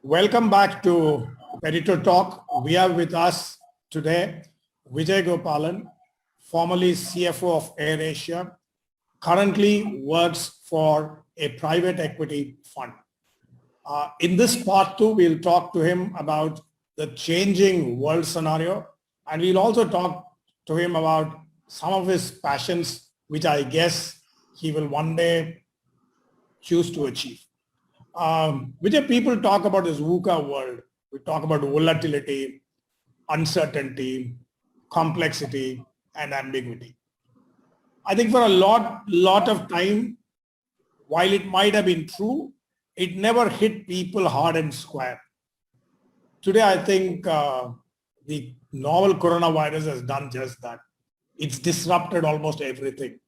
Welcome back to Editor Talk. We have with us today Vijay Gopalan, formerly CFO of AirAsia, currently works for a private equity fund. In this part two, we'll talk to him about the changing world scenario, and we'll also talk to him about some of his passions, which I guess he will one day choose to achieve. Vijay, people talk about this VUCA world. We talk about volatility, uncertainty, complexity, and ambiguity. I think for a lot of time, while it might have been true, it never hit people hard and square. Today, I think the novel coronavirus has done just that. It's disrupted almost everything.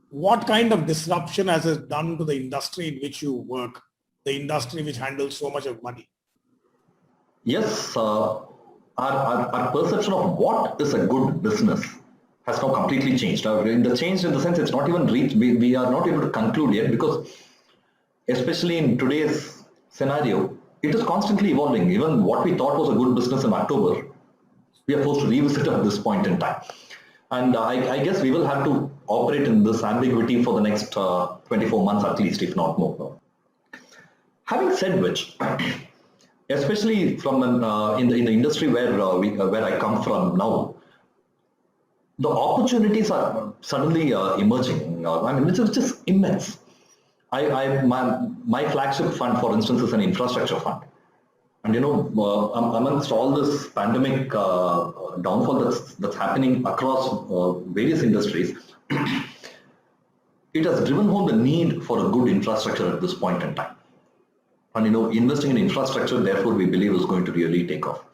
What kind of disruption has it done to the industry in which you work, the industry which handles so much of money? Yes, our perception of what is a good business has now completely changed. The change in the sense it's not even reached, we are not able to conclude yet, because especially in today's scenario, it is constantly evolving. Even what we thought was a good business in October, we are forced to revisit at this point in time. And I guess we will have to operate in this ambiguity for the next 24 months at least, if not more. Having said which, especially from in the industry where I come from now, the opportunities are suddenly emerging. It's just immense. My flagship fund, for instance, is an infrastructure fund. And amongst all this pandemic downfall that's happening across various industries, it has driven home the need for a good infrastructure at this point in time. And investing in infrastructure, therefore, we believe is going to really take off.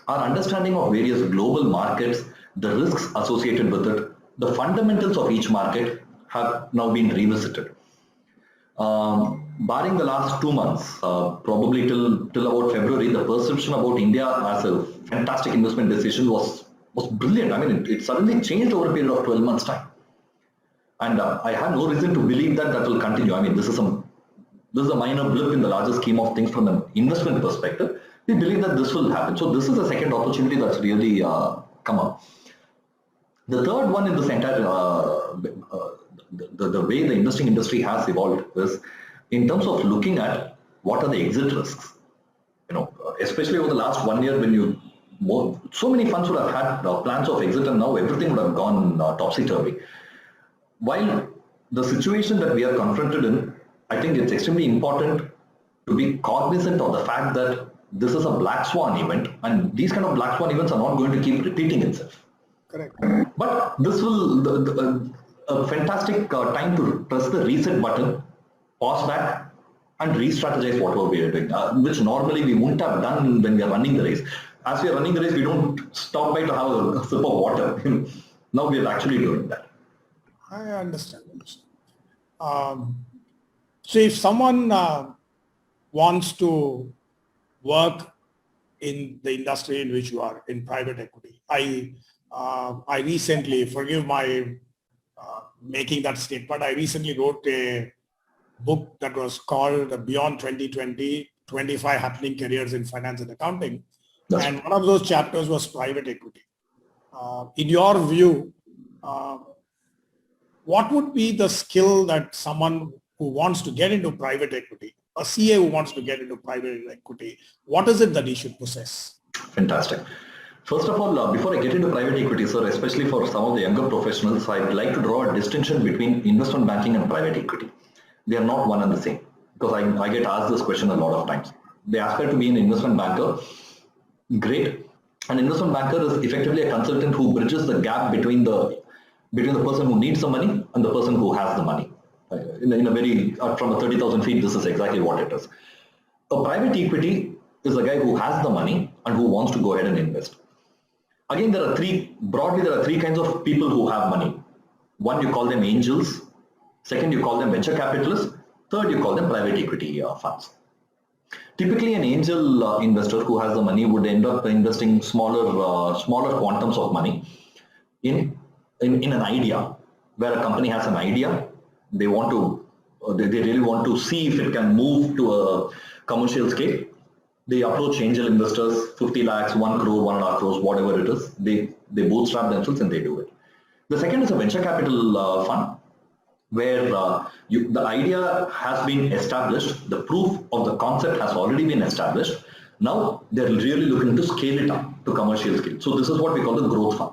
Our understanding of various global markets, the risks associated with it, the fundamentals of each market have now been revisited. Barring the last 2 months, probably till about February, the perception about India as a fantastic investment decision was brilliant. It suddenly changed over a period of 12 months' time. And I have no reason to believe that will continue. This is a minor blip in the larger scheme of things from an investment perspective. We believe that this will happen. So this is a second opportunity that's really come up. The third one in this entire, the way the investing industry has evolved is in terms of looking at what are the exit risks. Especially over the last 1 year when so many funds would have had plans of exit, and now everything would have gone topsy-turvy. While the situation that we are confronted in, I think it's extremely important to be cognizant of the fact that this is a black swan event, and these kind of black swan events are not going to keep repeating itself. Correct. But this will a fantastic time to press the reset button, pause back, and re-strategize whatever we are doing, which normally we wouldn't have done when we are running the race. As we are running the race, we don't stop by to have a sip of water. Now we are actually doing that. I understand. So if someone wants to work in the industry in which you are, in private equity, I recently, forgive my making that statement, I recently wrote a book that was called Beyond 2020, 25 Happening Careers in Finance and Accounting. And one of those chapters was private equity. In your view, what would be the skill that someone who wants to get into private equity, a CA who wants to get into private equity, what is it that he should possess? Fantastic. First of all, before I get into private equity, sir, especially for some of the younger professionals, I'd like to draw a distinction between investment banking and private equity. They are not one and the same, because I get asked this question a lot of times. They aspire to be an investment banker. Great. An investment banker is effectively a consultant who bridges the gap between the person who needs the money and the person who has the money. In a very, from a 30,000 feet, this is exactly what it is. A private equity is a guy who has the money and who wants to go ahead and invest. Again, there are three kinds of people who have money. One, you call them angels. Second, you call them venture capitalists. Third, you call them private equity funds. Typically, an angel investor who has the money would end up investing smaller quantums of money in an idea, where a company has an idea. They really want to see if it can move to a commercial scale. They approach angel investors, 50 lakhs, 1 crore, 1.5 crores, whatever it is. They bootstrap themselves and they do it. The second is a venture capital fund, where the idea has been established, the proof of the concept has already been established. Now they're really looking to scale it up to commercial scale. So this is what we call the growth fund.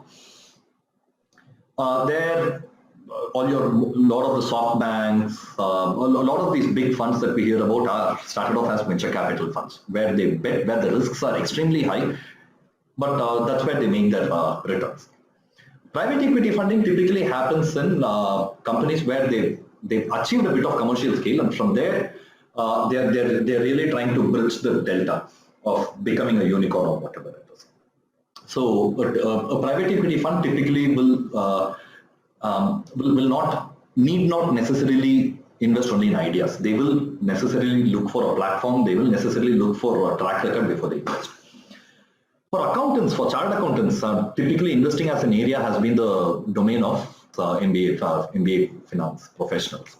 Lot of the soft banks, a lot of these big funds that we hear about are started off as venture capital funds, where they bet where the risks are extremely high, but that's where they make their returns. Private equity funding typically happens in companies where they've achieved a bit of commercial scale, and from there they're really trying to bridge the delta of becoming a unicorn or whatever it is. So, but a private equity fund typically will need not necessarily invest only in ideas. They will necessarily look for a platform. They will necessarily look for a track record before they invest. For accountants, for chartered accountants, typically investing as an area has been the domain of MBA finance professionals.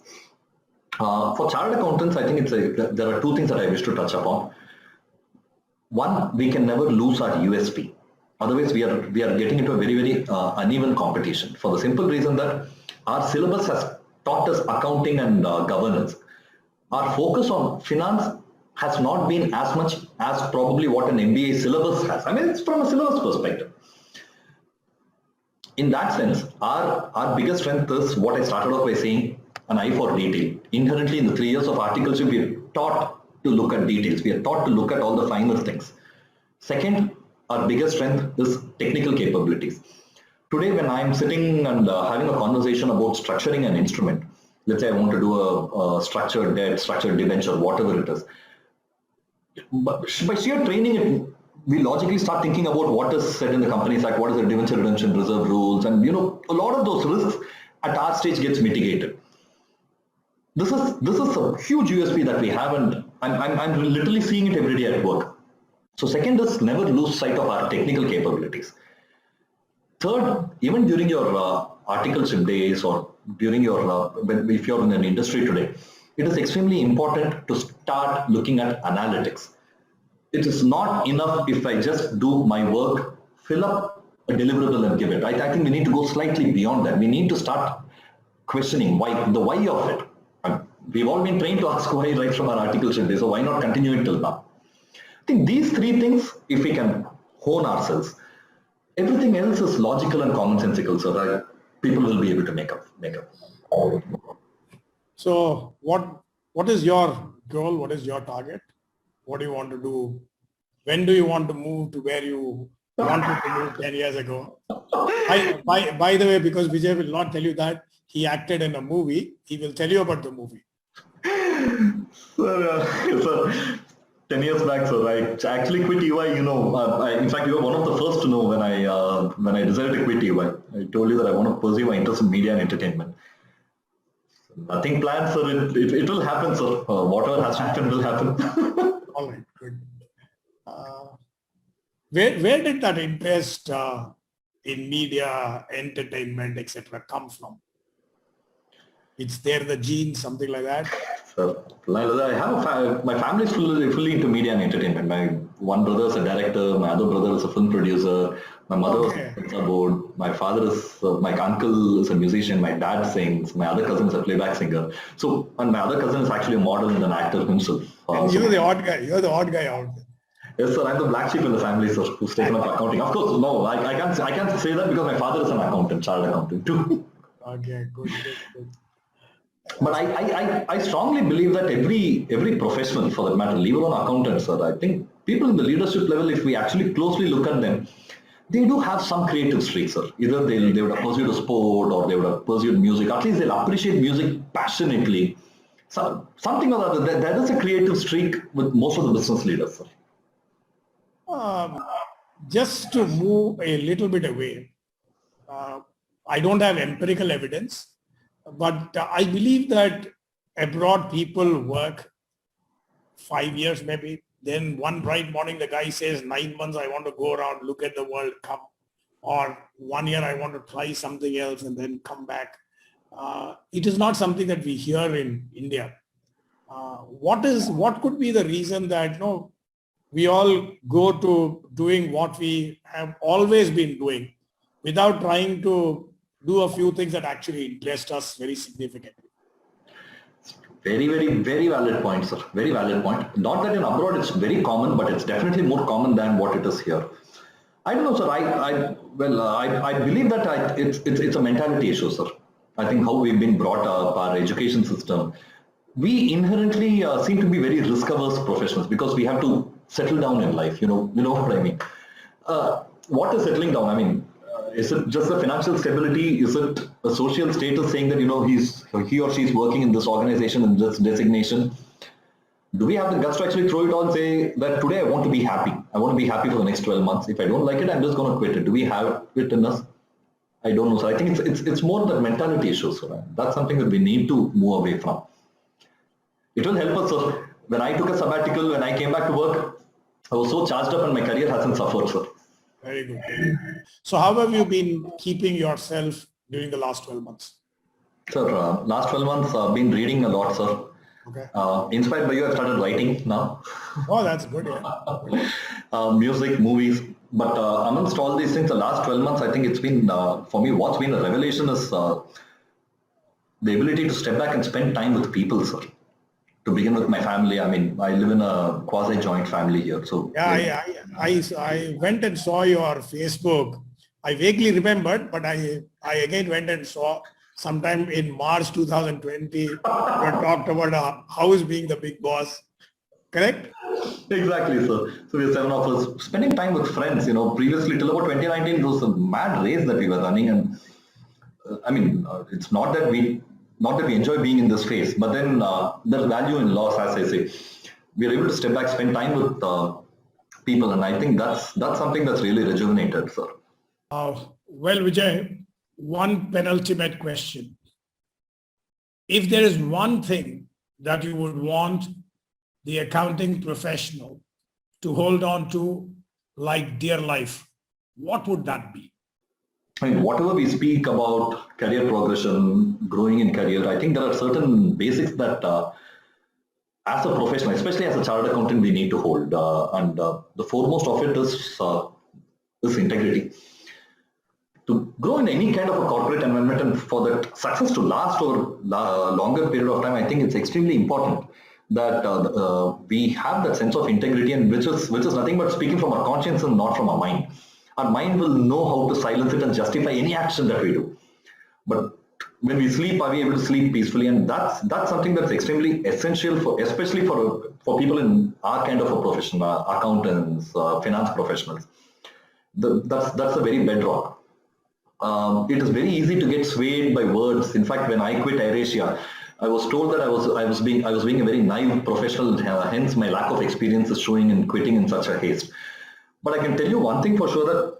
For chartered accountants, I think there are two things that I wish to touch upon. One, we can never lose our USP. Otherwise, we are getting into a very, very uneven competition, for the simple reason that our syllabus has taught us accounting and governance. Our focus on finance has not been as much as probably what an MBA syllabus has. I mean, it's from a syllabus perspective. In that sense, our biggest strength is what I started off by saying, an eye for detail. Inherently, in the 3 years of articleship, we are taught to look at details. We are taught to look at all the finer things. Second, our biggest strength is technical capabilities. Today, when I'm sitting and having a conversation about structuring an instrument, let's say I want to do a structured debt, structured debenture, whatever it is. But by sheer training, we logically start thinking about what is said in the Companies Act, what is the debenture redemption reserve rules, and a lot of those risks at our stage gets mitigated. This is a huge USP that we have, and I'm literally seeing it every day at work. So second is never lose sight of our technical capabilities. Third, even during your articleship days or during your, if you're in an industry today, it is extremely important to start looking at analytics. It is not enough if I just do my work, fill up a deliverable and give it. I think we need to go slightly beyond that. We need to start questioning the why of it. We've all been trained to ask why right from our articleship days, so why not continue it till now? I think these three things, if we can hone ourselves, everything else is logical and commonsensical, so that people will be able to make up. So what is your goal? What is your target? What do you want to do? When do you want to move to where you wanted to move 10 years ago? By the way, because Vijay will not tell you that he acted in a movie, he will tell you about the movie. So 10 years back, sir, I actually quit EY. In fact, you were one of the first to know when I decided to quit EY. I told you that I want to pursue my interest in media and entertainment. Nothing planned, sir. It will happen, sir. Whatever has to happen will happen. All right, good. Where did that interest in media, entertainment, etc. come from? It's there, the genes, something like that? So, I have my family is fully into media and entertainment. My one brother is a director, my other brother is a film producer, my mother is a board, my father is, my uncle is a musician, my dad sings, my other cousin is a playback singer. So, and my other cousin is actually a model and an actor himself. And you're the odd guy. You're the odd guy out there. Yes, sir. I'm the black sheep in the family, sir, who's taken up accounting. Of course, no, I can't say that because my father is an accountant, chartered accountant too. Okay, good. But I strongly believe that every professional, for that matter, leave alone accountants, sir, I think people in the leadership level, if we actually closely look at them, they do have some creative streak, sir. Either they would have pursued a sport or they would have pursued music. At least they'll appreciate music passionately. So, something or other. There is a creative streak with most of the business leaders, sir. Just to move a little bit away, I don't have empirical evidence, but I believe that abroad people work 5 years maybe. Then one bright morning, the guy says 9 months, I want to go around, look at the world, come. Or 1 year, I want to try something else and then come back. It is not something that we hear in India. What could be the reason that, we all go to doing what we have always been doing without trying to do a few things that actually interest us very significantly. Very, very valid point, sir. Very valid point. Not that in abroad it's very common, but it's definitely more common than what it is here. I don't know, sir. I believe that it's a mentality issue, sir. I think how we've been brought up, our education system, we inherently seem to be very risk-averse professionals because we have to settle down in life. You know what I mean. What is settling down? I mean, is it just the financial stability? Is it a social status saying that he or she is working in this organization in this designation? Do we have the guts to actually throw it on and say that today I want to be happy? I want to be happy for the next 12 months. If I don't like it, I'm just going to quit it. Do we have it in us? I don't know. So I think it's more the mentality issue. So that's something that we need to move away from. It will help us, sir. When I took a sabbatical, when I came back to work, I was so charged up and my career hasn't suffered, sir. Very good. So how have you been keeping yourself during the last 12 months? Sir, last 12 months I've been reading a lot, sir. Okay. Inspired by you, I've started writing now. Oh, that's good. Yeah. Music, movies. But amongst all these things, the last 12 months, I think it's been, for me, what's been a revelation is the ability to step back and spend time with people, sir. To begin with my family, I mean, I live in a quasi-joint family here. So yeah, I went and saw your Facebook. I vaguely remembered, but I again went and saw sometime in March 2020, you talked about house being the big boss, correct? Exactly, sir. So we are 7 of us spending time with friends. Previously till about 2019, it was a mad race that we were running, and I mean, it's not that we enjoy being in this phase, but then there's value in loss, as I say. We are able to step back, spend time with people, and I think that's something that's really rejuvenated, sir. Well, Vijay, one penultimate question. If there is one thing that you would want the accounting professional to hold on to like dear life, what would that be? I mean, whatever we speak about career progression, growing in career, I think there are certain basics that as a professional, especially as a chartered accountant, we need to hold. And the foremost of it is integrity. To grow in any kind of a corporate environment and for that success to last over a longer period of time, I think it's extremely important that we have that sense of integrity, and which is nothing but speaking from our conscience and not from our mind. Our mind will know how to silence it and justify any action that we do. But when we sleep, are we able to sleep peacefully? And that's something that's extremely essential especially for people in our kind of a profession, accountants, finance professionals. That's a very bedrock. It is very easy to get swayed by words. In fact, when I quit AirAsia, I was told that I was being a very naive professional. Hence, my lack of experience is showing in quitting in such a haste. But I can tell you one thing for sure, that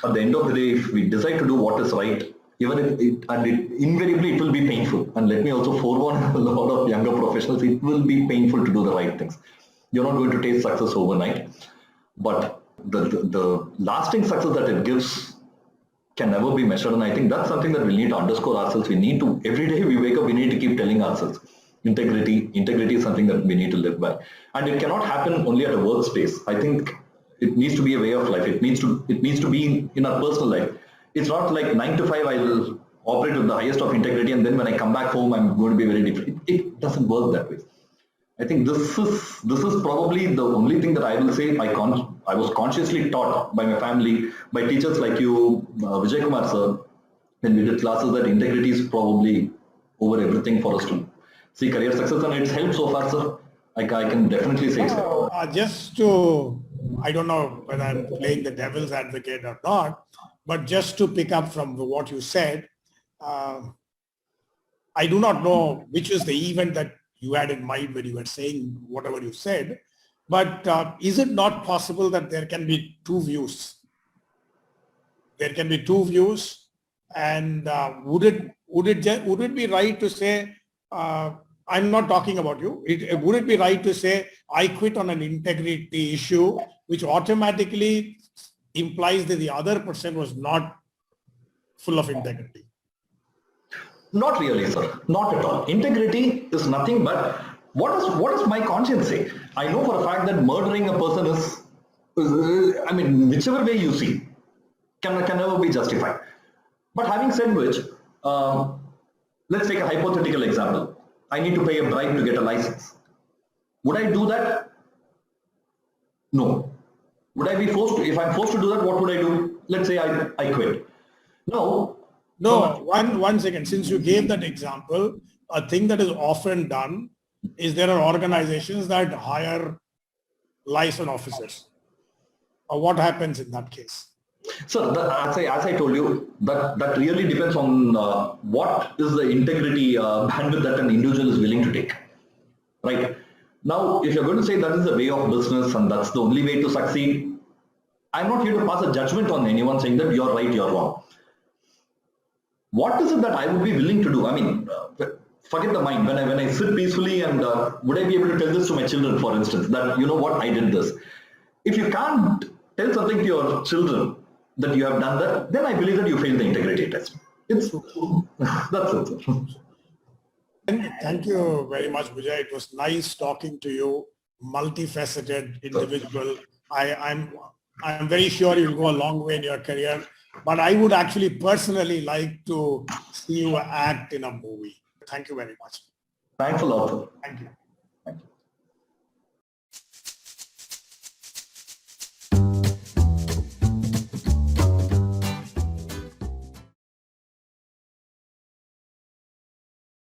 at the end of the day, if we decide to do what is right, even if invariably it will be painful. And let me also forewarn a lot of younger professionals, it will be painful to do the right things. You're not going to taste success overnight, but the lasting success that it gives can never be measured. And I think that's something that we need to underscore ourselves. We need to, every day we wake up, we need to keep telling ourselves, integrity is something that we need to live by. And it cannot happen only at a workspace. I think it needs to be a way of life. It needs to be in our personal life. It's not like 9 to 5, I will operate with the highest of integrity, and then when I come back home, I'm going to be very different. It doesn't work that way. I think this is probably the only thing that I will say I was consciously taught by my family, by teachers like you, Vijay Kumar sir, when we did classes, that integrity is probably over everything for us to see career success, and it's helped so far, sir. I can definitely say so. I don't know whether I'm playing the devil's advocate or not, but just to pick up from what you said, I do not know which is the event that you had in mind when you were saying whatever you said, but is it not possible that there can be two views? There can be two views, and would it be right to say, I'm not talking about you, would it be right to say I quit on an integrity issue, which automatically implies that the other person was not full of integrity? Not really, sir. Not at all. Integrity is nothing but What does my conscience say? I know for a fact that murdering a person I mean, whichever way you see, can never be justified. But having said which, let's take a hypothetical example. I need to pay a bribe to get a license. Would I do that? No. Would I be forced to? If I'm forced to do that, what would I do? Let's say I quit. No. No, one second. Since you gave that example, a thing that is often done is there are organizations that hire license officers. What happens in that case? So as I told you, that really depends on what is the integrity bandwidth that an individual is willing to take. Right? Now, if you're going to say that is the way of business and that's the only way to succeed, I'm not here to pass a judgment on anyone saying that you're right, you're wrong. What is it that I would be willing to do? I mean, forget the mind. When I sit peacefully and would I be able to tell this to my children, for instance, that you know what, I did this. If you can't tell something to your children that you have done that, then I believe that you failed the integrity test. That's it. Thank you very much, Vijay. It was nice talking to you, multifaceted individual. I'm very sure you'll go a long way in your career, but I would actually personally like to see you act in a movie. Thank you very much. Thanks a lot. Thank you.